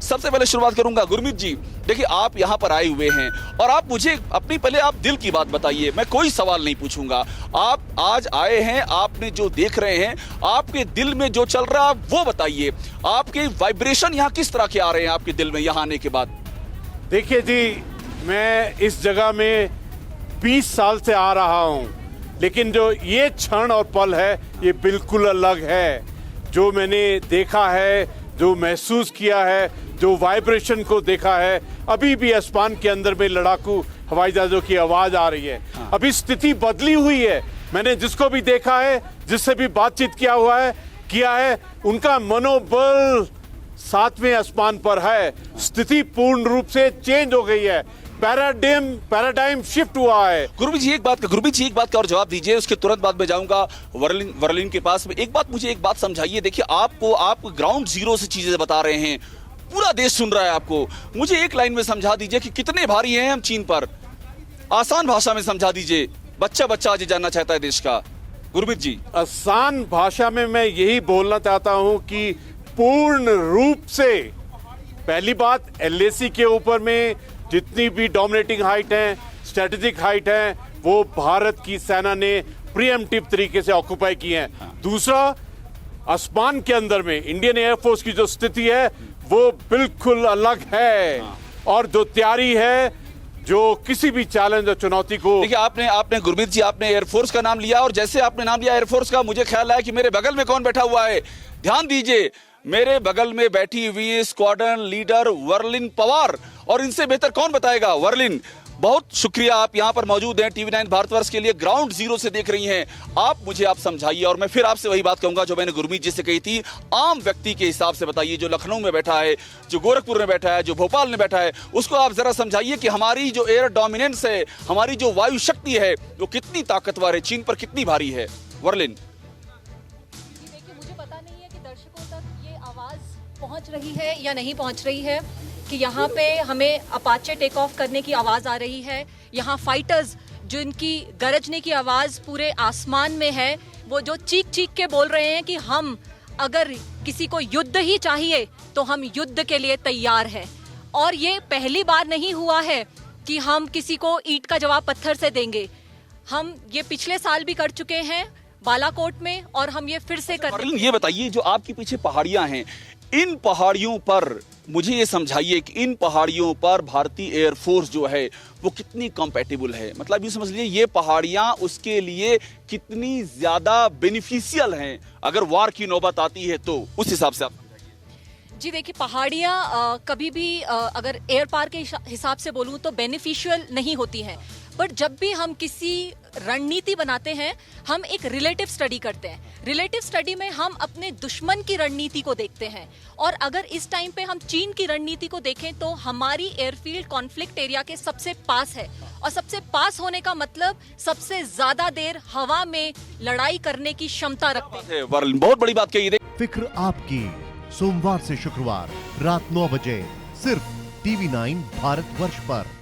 सबसे पहले शुरुआत करूंगा गुरमीत जी। देखिए, आप यहाँ पर आए हुए हैं और आप मुझे अपनी पहले आप दिल की बात बताइए। मैं कोई सवाल नहीं पूछूंगा। आप आज आए हैं, आपने जो देख रहे हैं, आपके दिल में जो चल रहा है वो बताइए। आपके वाइब्रेशन यहाँ किस तरह के आ रहे हैं आपके दिल में यहाँ आने के बाद? देखिए जी, मैं इस जगह में 20 साल से आ रहा हूँ, लेकिन जो ये क्षण और पल है ये बिल्कुल अलग है। जो मैंने देखा है, जो महसूस किया है, जो वाइब्रेशन को देखा है, अभी भी आसमान के अंदर में लड़ाकू हवाई जहाजों की आवाज आ रही है। अभी स्थिति बदली हुई है। मैंने जिसको भी देखा है, जिससे भी बातचीत किया है, उनका मनोबल 7वें आसमान पर है। स्थिति पूर्ण रूप से चेंज हो गई है। पैराडाइम शिफ्ट हुआ है। गुरमीत जी एक बात का और जवाब दीजिए, उसके तुरंत बाद में जाऊंगा वर्लिन के पास में। मुझे एक बात समझाइए। देखिए, आप ग्राउंड जीरो से चीजें बता रहे हैं, पूरा देश सुन रहा है आपको। मुझे एक लाइन में समझा दीजिए कि कितने भारी हैं हम चीन पर। आसान भाषा में समझा दीजिए, बच्चा आज जानना चाहता है देश का। गुरमीत जी, आसान भाषा में मैं यही बोलना चाहता हूं कि पूर्ण रूप से, पहली बात, एलएसी के ऊपर में जितनी भी डोमिनेटिंग हाइट है, स्ट्रेटेजिक हाइट है, वो भारत की सेना ने प्रीएम्प्टिव तरीके से ऑक्युपाई की है। दूसरा, आसमान के अंदर में इंडियन एयरफोर्स की जो स्थिति है वो बिल्कुल अलग है। और जो तैयारी है, जो किसी भी चैलेंज और चुनौती को। देखिए, आपने गुरमीत जी, आपने एयरफोर्स का नाम लिया और जैसे आपने नाम लिया एयरफोर्स का, मुझे ख्याल आया कि मेरे बगल में कौन बैठा हुआ है। ध्यान दीजिए, मेरे बगल में बैठी हुई स्क्वाड्रन लीडर वर्लिन पवार। और इनसे बेहतर कौन बताएगा? वर्लिन, बहुत शुक्रिया, आप यहाँ पर मौजूद हैं, टीवी9 भारतवर्ष के लिए ग्राउंड जीरो से देख रही हैं। आप समझाइए और मैं फिर आपसे वही बात कहूंगा जो मैंने गुरमीत जी से कही थी। आम व्यक्ति के हिसाब से बताइए, जो लखनऊ में बैठा है, जो गोरखपुर में बैठा है, जो भोपाल में बैठा है, उसको आप जरा समझाइए कि हमारी जो एयर डोमिनेंस है, हमारी जो वायु शक्ति है, वो कितनी ताकतवर है, चीन पर कितनी भारी है। वर्लिन, मुझे पता नहीं है कि दर्शकों तक ये आवाज पहुंच रही है या नहीं पहुंच रही है कि यहाँ पे हमें अपाचे टेक ऑफ करने की आवाज आ रही है। यहाँ फाइटर्स जिनकी गरजने की आवाज पूरे आसमान में है, वो जो चीख के बोल रहे हैं कि हम अगर किसी को युद्ध ही चाहिए तो हम युद्ध के लिए तैयार हैं। और ये पहली बार नहीं हुआ है कि हम किसी को ईंट का जवाब पत्थर से देंगे। हम ये पिछले साल भी कर चुके हैं बालाकोट में, और हम ये फिर से कर। ये बताइए, जो आपके पीछे पहाड़ियां हैं, इन पहाड़ियों पर मुझे ये समझाइए कि इन पहाड़ियों पर भारतीय एयरफोर्स जो है वो कितनी कंपैटिबल है। मतलब ये समझ लीजिए, ये पहाड़ियां उसके लिए कितनी ज्यादा बेनिफिशियल हैं अगर वार की नौबत आती है तो। उस हिसाब से आप जी देखिए, पहाड़ियाँ कभी भी अगर एयर पार के हिसाब से बोलूँ तो बेनिफिशियल नहीं होती हैं। बट जब भी हम किसी रणनीति बनाते हैं, हम एक रिलेटिव स्टडी करते हैं। रिलेटिव स्टडी में हम अपने दुश्मन की रणनीति को देखते हैं। और अगर इस टाइम पे हम चीन की रणनीति को देखें तो हमारी एयरफील्ड कॉन्फ्लिक्ट एरिया के सबसे पास है। और सबसे पास होने का मतलब सबसे ज्यादा देर हवा में लड़ाई करने की क्षमता रखते हैं। बहुत बड़ी बात कही। फिक्र आपकी, सोमवार से शुक्रवार रात 9 बजे सिर्फ टीवी9 भारतवर्ष पर।